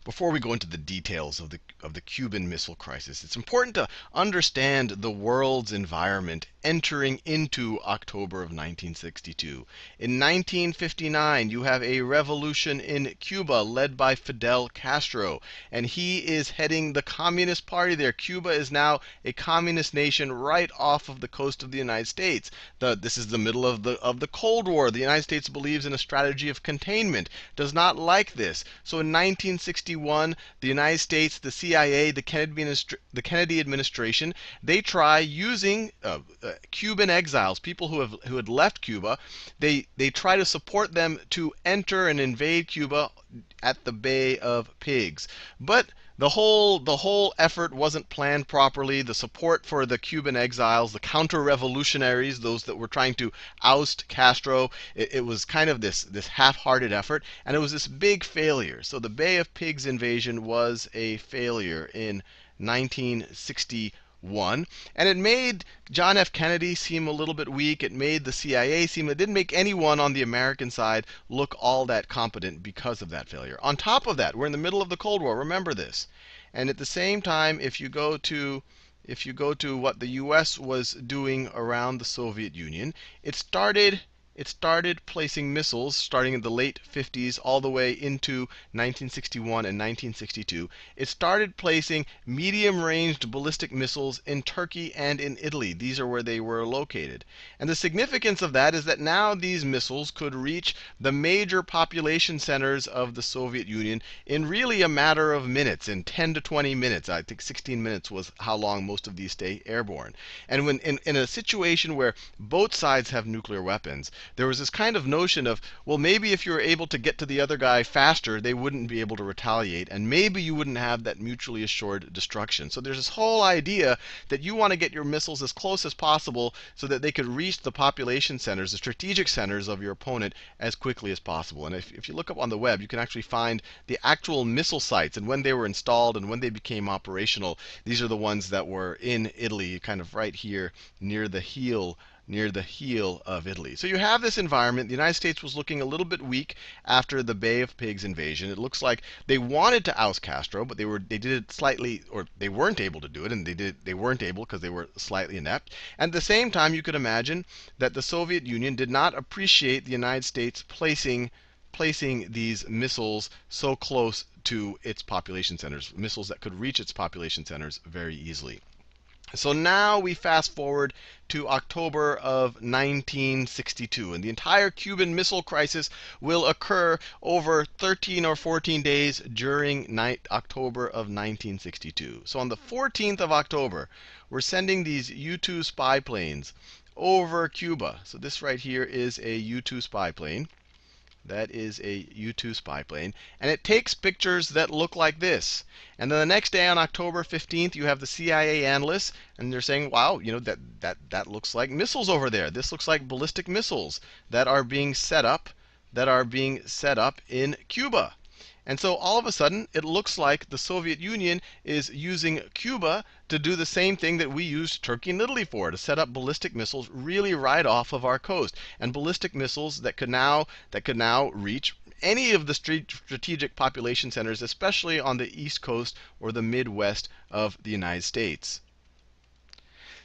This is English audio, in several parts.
before we go into the details of the Cuban Missile Crisis, it's important to understand the world's environment entering into October of 1962. In 1959, you have a revolution in Cuba led by Fidel Castro, and he is heading the Communist Party there. Cuba is now a communist nation right off of the coast of the United States. This is the middle of the Cold War. The United States believes in a strategy of containment, does not like this. So in 1961, the United States, the CIA, the Kennedy administration, they try using Cuban exiles, people who had left Cuba. They try to support them to enter and invade Cuba at the Bay of Pigs. But the whole effort wasn't planned properly. The support for the Cuban exiles, the counter-revolutionaries, those that were trying to oust Castro, it was kind of this half-hearted effort, and it was this big failure. So the Bay of Pigs invasion was a failure in 1961. And it made John F. Kennedy seem a little bit weak. It made the CIA seem, it didn't make anyone on the American side look all that competent because of that failure. On top of that, we're in the middle of the Cold War. Remember this. And at the same time, if you go to what the US was doing around the Soviet Union, it started placing missiles starting in the late 50s all the way into 1961 and 1962. It started placing medium-ranged ballistic missiles in Turkey and in Italy. These are where they were located. And the significance of that is that now these missiles could reach the major population centers of the Soviet Union in really a matter of minutes, in 10 to 20 minutes. I think 16 minutes was how long most of these stay airborne. And when in a situation where both sides have nuclear weapons, there was this kind of notion of, well, maybe if you were able to get to the other guy faster, they wouldn't be able to retaliate, and maybe you wouldn't have that mutually assured destruction. So there's this whole idea that you want to get your missiles as close as possible so that they could reach the population centers, the strategic centers of your opponent as quickly as possible. And if you look up on the web, you can actually find the actual missile sites and when they were installed and when they became operational. These are the ones that were in Italy, kind of right here near the heel of Italy. So you have this environment. The United States was looking a little bit weak after the Bay of Pigs invasion. It looks like they wanted to oust Castro, but they did it slightly, or they weren't able to do it, and they weren't able because they were slightly inept. And at the same time, you could imagine that the Soviet Union did not appreciate the United States placing these missiles so close to its population centers, missiles that could reach its population centers very easily. So now we fast forward to October of 1962, and the entire Cuban Missile Crisis will occur over 13 or 14 days during October of 1962. So on the 14th of October, we're sending these U-2 spy planes over Cuba. So this right here is a U-2 spy plane. That is a U-2 spy plane. And it takes pictures that look like this. And then the next day on October 15th, you have the CIA analysts, and they're saying, wow, that looks like missiles over there. This looks like ballistic missiles that are being set up in Cuba. And so all of a sudden, it looks like the Soviet Union is using Cuba to do the same thing that we used Turkey and Italy for, to set up ballistic missiles really right off of our coast, and ballistic missiles that could now reach any of the strategic population centers, especially on the East Coast or the Midwest of the United States.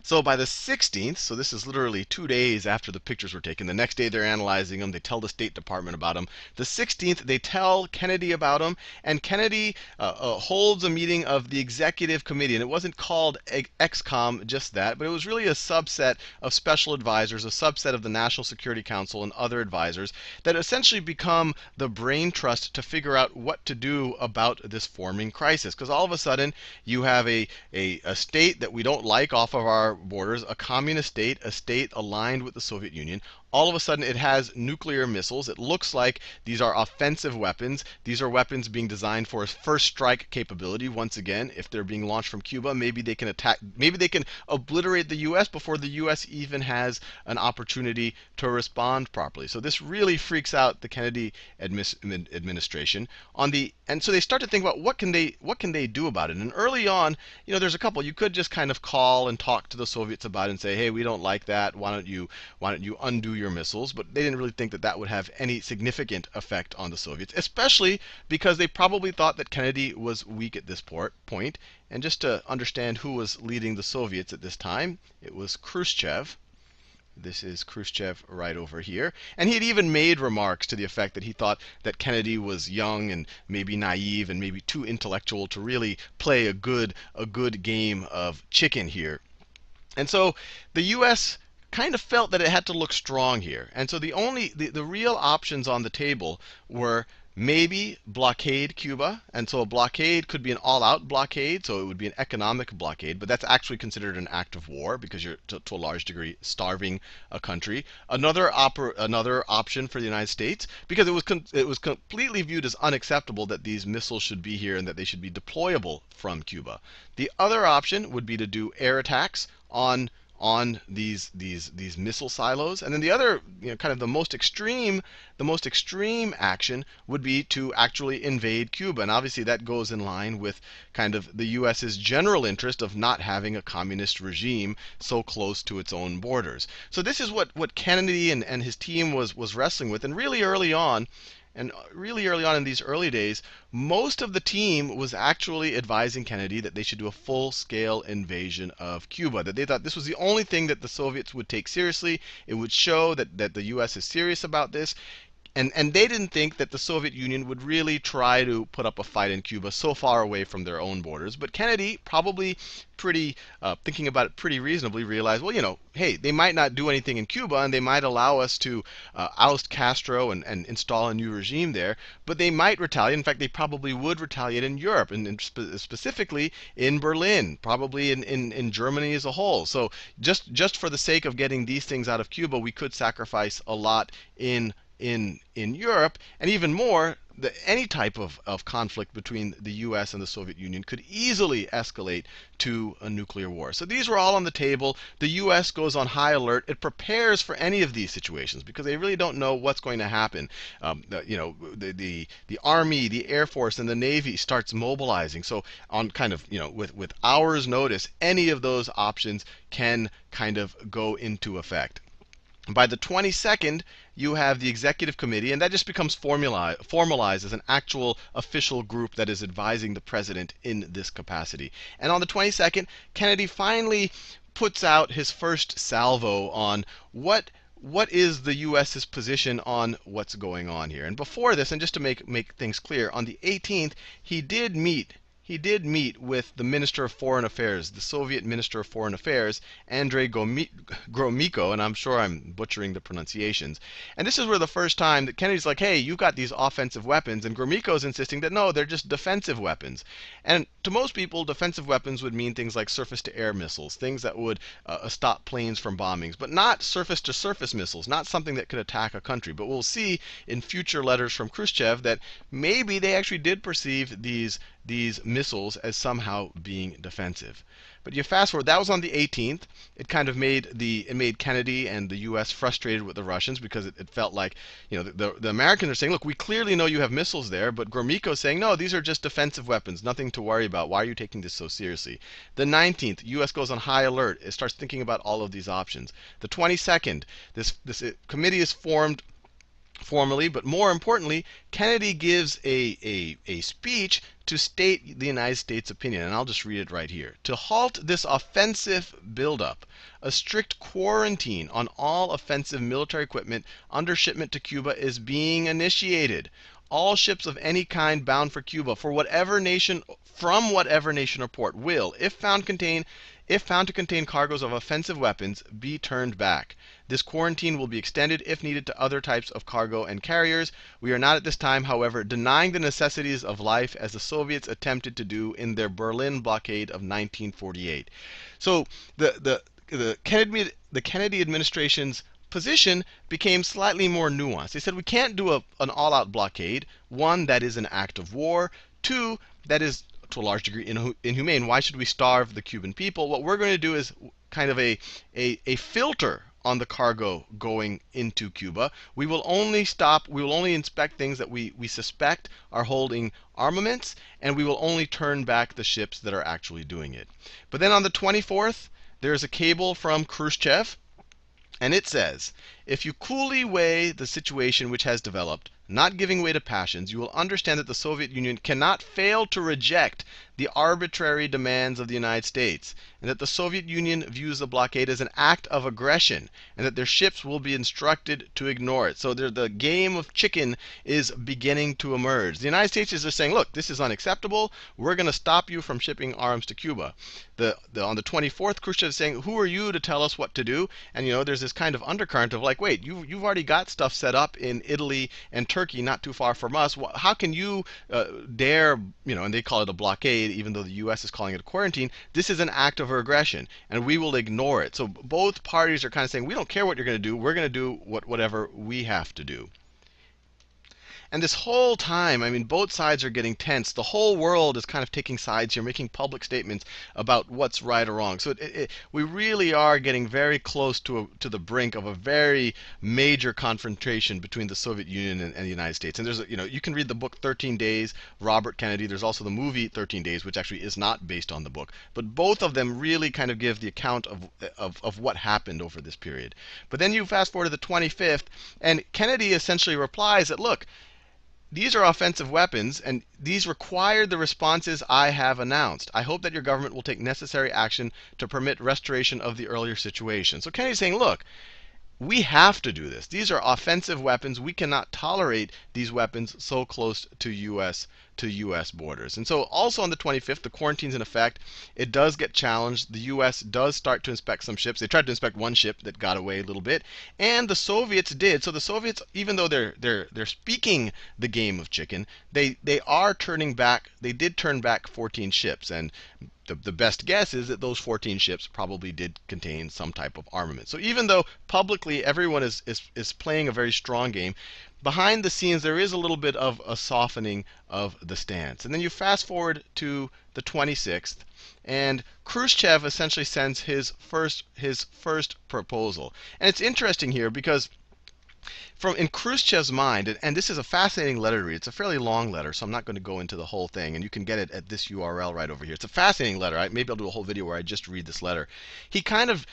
So by the 16th, so this is literally 2 days after the pictures were taken. The next day they're analyzing them. They tell the State Department about them. The 16th, they tell Kennedy about them. And Kennedy holds a meeting of the Executive Committee. And it wasn't called XCOM, just that. But it was really a subset of special advisors, a subset of the National Security Council and other advisors that essentially become the brain trust to figure out what to do about this forming crisis. Because all of a sudden, you have a state that we don't like off of our borders, a communist state, a state aligned with the Soviet Union. All of a sudden, it has nuclear missiles. It looks like these are offensive weapons. These are weapons being designed for a first strike capability. Once again, if they're being launched from Cuba, maybe they can attack, maybe they can obliterate the U.S. before the U.S. even has an opportunity to respond properly. So this really freaks out the Kennedy administration. And so they start to think about what can they do about it. And early on, there's a couple. You could just kind of call and talk to the Soviets about it and say, hey, we don't like that. Why don't you undo nuclear missiles, but they didn't really think that that would have any significant effect on the Soviets, especially because they probably thought that Kennedy was weak at this point. And just to understand who was leading the Soviets at this time, it was Khrushchev. This is Khrushchev right over here. And he had even made remarks to the effect that he thought that Kennedy was young and maybe naive and maybe too intellectual to really play a good game of chicken here. And so the U.S. kind of felt that it had to look strong here. And so the real options on the table were maybe blockade Cuba. And so a blockade could be an all-out blockade, so it would be an economic blockade, but that's actually considered an act of war because you're to a large degree starving a country. Another option for the United States, because it was completely viewed as unacceptable that these missiles should be here and that they should be deployable from Cuba. The other option would be to do air attacks on these missile silos, and then the other, kind of the most extreme action would be to actually invade Cuba. And obviously that goes in line with kind of the U.S.'s general interest of not having a communist regime so close to its own borders. So this is what Kennedy and his team was wrestling with, and really early on in these early days, most of the team was actually advising Kennedy that they should do a full-scale invasion of Cuba, that they thought this was the only thing that the Soviets would take seriously. It would show that the U.S. is serious about this. And they didn't think that the Soviet Union would really try to put up a fight in Cuba so far away from their own borders. But Kennedy, probably thinking about it pretty reasonably, realized, well, hey, they might not do anything in Cuba, and they might allow us to oust Castro and install a new regime there, but they might retaliate. In fact, they probably would retaliate in Europe, and specifically in Berlin, probably in Germany as a whole. So just for the sake of getting these things out of Cuba, we could sacrifice a lot in Europe, and even more, any type of conflict between the U.S. and the Soviet Union could easily escalate to a nuclear war. So these were all on the table. The U.S. goes on high alert. It prepares for any of these situations because they really don't know what's going to happen. The Army, the Air Force, and the Navy starts mobilizing. So on kind of, with hours' notice, any of those options can kind of go into effect. By the 22nd, you have the executive committee, and that just becomes formalized as an actual official group that is advising the president in this capacity. And on the 22nd, Kennedy finally puts out his first salvo on what is the U.S.'s position on what's going on here. And before this, and just to make things clear, on the 18th, he did meet with the Minister of Foreign Affairs, the Soviet Minister of Foreign Affairs, Andrei Gromyko, and I'm sure I'm butchering the pronunciations. And this is where the first time that Kennedy's like, hey, you've got these offensive weapons, and Gromyko's insisting that no, they're just defensive weapons. And to most people, defensive weapons would mean things like surface-to-air missiles, things that would stop planes from bombings, but not surface-to-surface missiles, not something that could attack a country. But we'll see in future letters from Khrushchev that maybe they actually did perceive these missiles as somehow being defensive. But you fast forward, that was on the 18th. It kind of made Kennedy and the U.S. frustrated with the Russians because it felt like, the Americans are saying, look, we clearly know you have missiles there, but Gromyko's saying, no, these are just defensive weapons, nothing to worry about. Why are you taking this so seriously? The 19th, U.S. goes on high alert. It starts thinking about all of these options. The 22nd, this committee is formed formally, but more importantly, Kennedy gives a speech to state the United States' opinion, and I'll just read it right here. To halt this offensive buildup, a strict quarantine on all offensive military equipment under shipment to Cuba is being initiated. All ships of any kind bound for Cuba, from whatever nation or port, will, if found to contain cargoes of offensive weapons, be turned back. This quarantine will be extended, if needed, to other types of cargo and carriers. We are not at this time, however, denying the necessities of life as the Soviets attempted to do in their Berlin blockade of 1948. So the Kennedy administration's position became slightly more nuanced. They said we can't do an all-out blockade. One, that is an act of war. Two, that is to a large degree inhumane. Why should we starve the Cuban people? What we're going to do is kind of a filter on the cargo going into Cuba. We will only inspect things that we suspect are holding armaments, and we will only turn back the ships that are actually doing it. But then on the 24th, there's a cable from Khrushchev, And it says, if you coolly weigh the situation which has developed, not giving way to passions, you will understand that the Soviet Union cannot fail to reject the arbitrary demands of the United States, and that the Soviet Union views the blockade as an act of aggression, and that their ships will be instructed to ignore it. So the game of chicken is beginning to emerge. The United States is just saying, look, this is unacceptable. We're going to stop you from shipping arms to Cuba. On the 24th, Khrushchev is saying, who are you to tell us what to do? And there's this kind of undercurrent of like, wait, you've already got stuff set up in Italy and Turkey, not too far from us. How can you dare, and they call it a blockade, even though the U.S. is calling it a quarantine. This is an act of aggression, and we will ignore it. So both parties are kind of saying, we don't care what you're going to do. We're going to do whatever we have to do. And this whole time, I mean, both sides are getting tense. The whole world is kind of taking sides here, making public statements about what's right or wrong. So we really are getting very close to the brink of a very major confrontation between the Soviet Union and the United States. And there's, you can read the book 13 Days, Robert Kennedy. There's also the movie 13 Days, which actually is not based on the book. But both of them really kind of give the account of what happened over this period. But then you fast forward to the 25th, and Kennedy essentially replies that, look, these are offensive weapons, and these require the responses I have announced. I hope that your government will take necessary action to permit restoration of the earlier situation. So Kennedy's saying, look, we have to do this. These are offensive weapons. We cannot tolerate these weapons so close to U.S. borders. And so also on the 25th, the quarantine's in effect. It does get challenged. The U.S. does start to inspect some ships. They tried to inspect one ship that got away a little bit, and the Soviets did. So the Soviets, even though they're speaking the game of chicken, they are turning back. They did turn back 14 ships, and the best guess is that those 14 ships probably did contain some type of armament. So even though publicly everyone is playing a very strong game, behind the scenes there is a little bit of a softening of the stance. And then you fast forward to the 26th, and Khrushchev essentially sends his first proposal. And it's interesting here because in Khrushchev's mind, and this is a fascinating letter to read. It's a fairly long letter, so I'm not going to go into the whole thing. And you can get it at this URL right over here. It's a fascinating letter. Maybe I'll do a whole video where I just read this letter. He kind of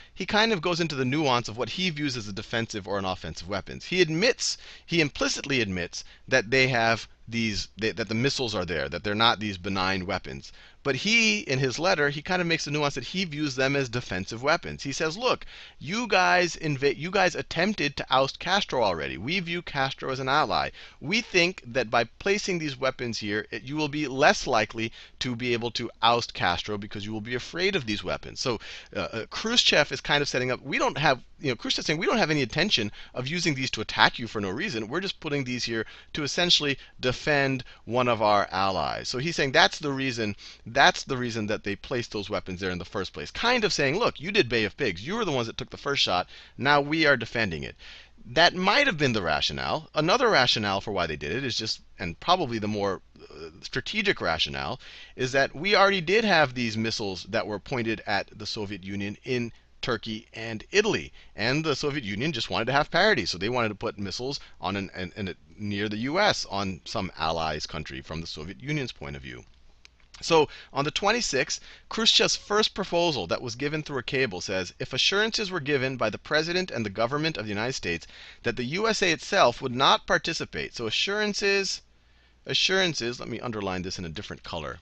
goes into the nuance of what he views as a defensive or an offensive weapons. He implicitly admits that they have that the missiles are there, that they're not these benign weapons. But he, in his letter, he kind of makes the nuance that he views them as defensive weapons. He says, look, you guys attempted to oust Castro already. We view Castro as an ally. We think that by placing these weapons here, you will be less likely to be able to oust Castro because you will be afraid of these weapons. So Khrushchev is kind of setting up, Khrushchev's saying we don't have any intention of using these to attack you for no reason. We're just putting these here to essentially defend one of our allies. So he's saying that's the reason that they placed those weapons there in the first place. Kind of saying, look, you did Bay of Pigs. You were the ones that took the first shot. Now we are defending it. That might have been the rationale. Another rationale for why they did it is just, and probably the more strategic rationale, is that we already did have these missiles that were pointed at the Soviet Union in Turkey and Italy, and the Soviet Union just wanted to have parity, so they wanted to put missiles on near the U.S. on some allies country from the Soviet Union's point of view. So on the 26th, Khrushchev's first proposal that was given through a cable says, if assurances were given by the President and the government of the United States that the USA itself would not participate. So assurances, let me underline this in a different color.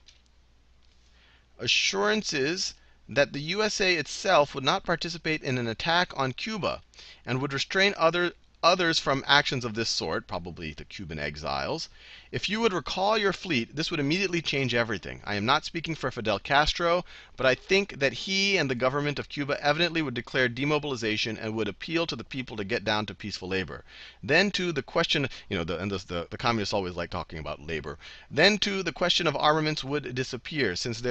Assurances that the USA itself would not participate in an attack on Cuba and would restrain others from actions of this sort, probably the Cuban exiles. If you would recall your fleet, this would immediately change everything. I am not speaking for Fidel Castro, but I think that he and the government of Cuba evidently would declare demobilization and would appeal to the people to get down to peaceful labor. Then to the question, the communists always like talking about labor. Then to the question of armaments would disappear, since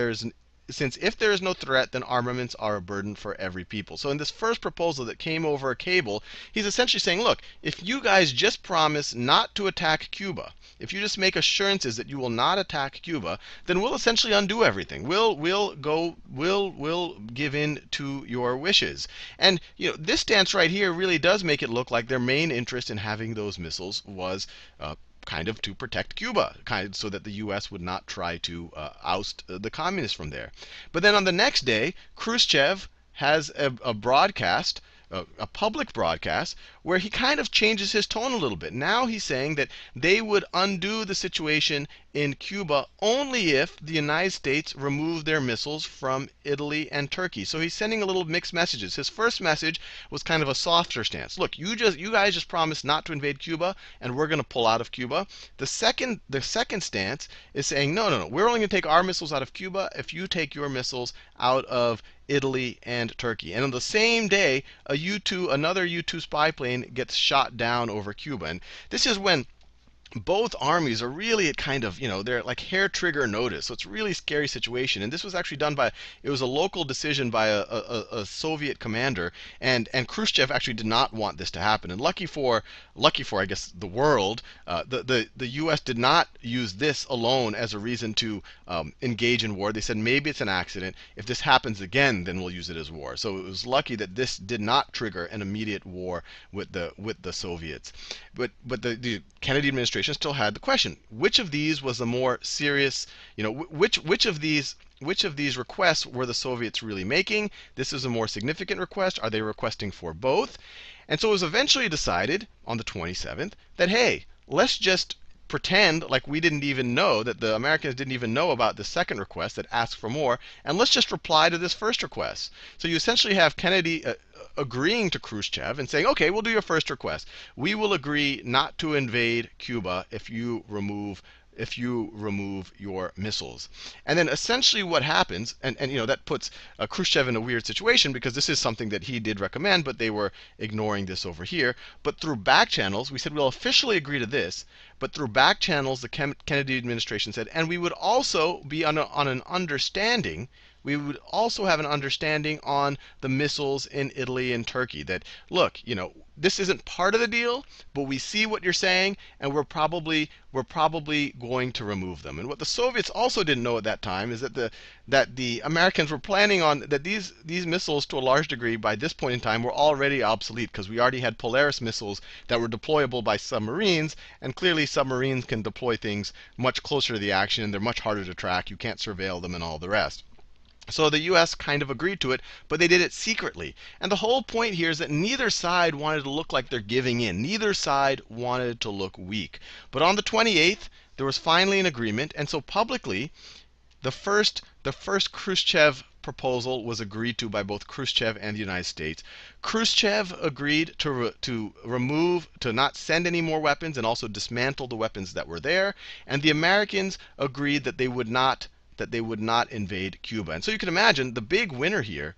if there is no threat, then armaments are a burden for every people. So in this first proposal that came over a cable, he's essentially saying, look, if you guys just promise not to attack Cuba, if you just make assurances that you will not attack Cuba, then we'll essentially undo everything. We'll give in to your wishes. And this stance right here really does make it look like their main interest in having those missiles was kind of to protect Cuba, so that the U.S. would not try to oust the communists from there. But then on the next day, Khrushchev has a broadcast a public broadcast where he kind of changes his tone a little bit. Now he's saying that they would undo the situation in Cuba only if the United States removed their missiles from Italy and Turkey. So he's sending a little mixed messages. His first message was kind of a softer stance. Look, you guys just promised not to invade Cuba, and we're going to pull out of Cuba. The second stance is saying, no, we're only going to take our missiles out of Cuba if you take your missiles out of Italy and Turkey. And on the same day, another U-2 spy plane gets shot down over Cuba. And this is when both armies are really at kind of, they're like hair trigger notice. So it's a really scary situation. And this was actually done it was a local decision by a Soviet commander. And Khrushchev actually did not want this to happen. And lucky for I guess the world, the U.S. did not use this alone as a reason to engage in war. They said maybe it's an accident. If this happens again, then we'll use it as war. So it was lucky that this did not trigger an immediate war with the Soviets. But the Kennedy administration still had the question: which of these was the more serious? Which of these requests were the Soviets really making? This is a more significant request. Are they requesting for both? And so it was eventually decided on the 27th that, hey, let's just pretend like we didn't even know, that the Americans didn't even know about the second request that asked for more, and let's just reply to this first request. So you essentially have Kennedy agreeing to Khrushchev and saying, okay, we'll do your first request. We will agree not to invade Cuba if you remove your missiles. And then essentially what happens, and that puts Khrushchev in a weird situation, because this is something that he did recommend, but they were ignoring this over here. But through back channels, we said we'll officially agree to this, but through back channels, the Kennedy administration said, and we would also be on an understanding. We would also have an understanding on the missiles in Italy and Turkey, that, look, this isn't part of the deal, but we see what you're saying, and we're probably going to remove them. And what the Soviets also didn't know at that time is that the Americans were planning on that these missiles, to a large degree, by this point in time, were already obsolete, because we already had Polaris missiles that were deployable by submarines, and clearly submarines can deploy things much closer to the action, and they're much harder to track. You can't surveil them and all the rest. So the U.S. kind of agreed to it, but they did it secretly. And the whole point here is that neither side wanted to look like they're giving in. Neither side wanted to look weak. But on the 28th, there was finally an agreement. And so publicly, the first Khrushchev proposal was agreed to by both Khrushchev and the United States. Khrushchev agreed to not send any more weapons, and also dismantle the weapons that were there. And the Americans agreed that they would not invade Cuba. And so you can imagine the big winner here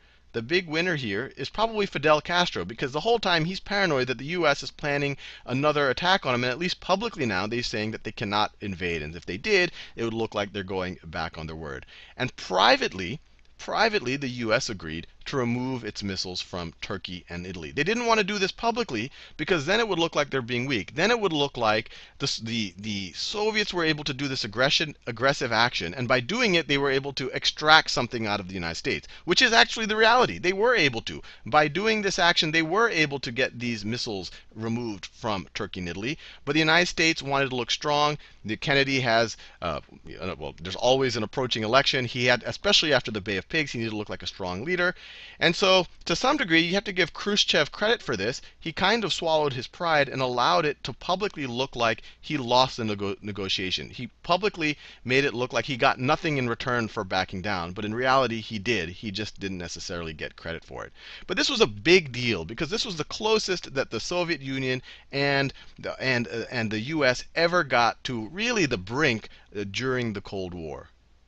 is probably Fidel Castro, because the whole time he's paranoid that the U.S. is planning another attack on him. And at least publicly now, they're saying that they cannot invade. And if they did, it would look like they're going back on their word. And privately, the U.S. agreed to remove its missiles from Turkey and Italy. They didn't want to do this publicly, because then it would look like they're being weak. Then it would look like the Soviets were able to do this aggressive action, and by doing it, they were able to extract something out of the United States, which is actually the reality. They were able to. By doing this action, they were able to get these missiles removed from Turkey and Italy. But the United States wanted to look strong. Kennedy has, there's always an approaching election. He had, especially after the Bay of Pigs, he needed to look like a strong leader. And so, to some degree, you have to give Khrushchev credit for this. He kind of swallowed his pride and allowed it to publicly look like he lost the negotiation. He publicly made it look like he got nothing in return for backing down. But in reality, he did. He just didn't necessarily get credit for it. But this was a big deal, because this was the closest that the Soviet Union and the U.S. ever got to really the brink during the Cold War.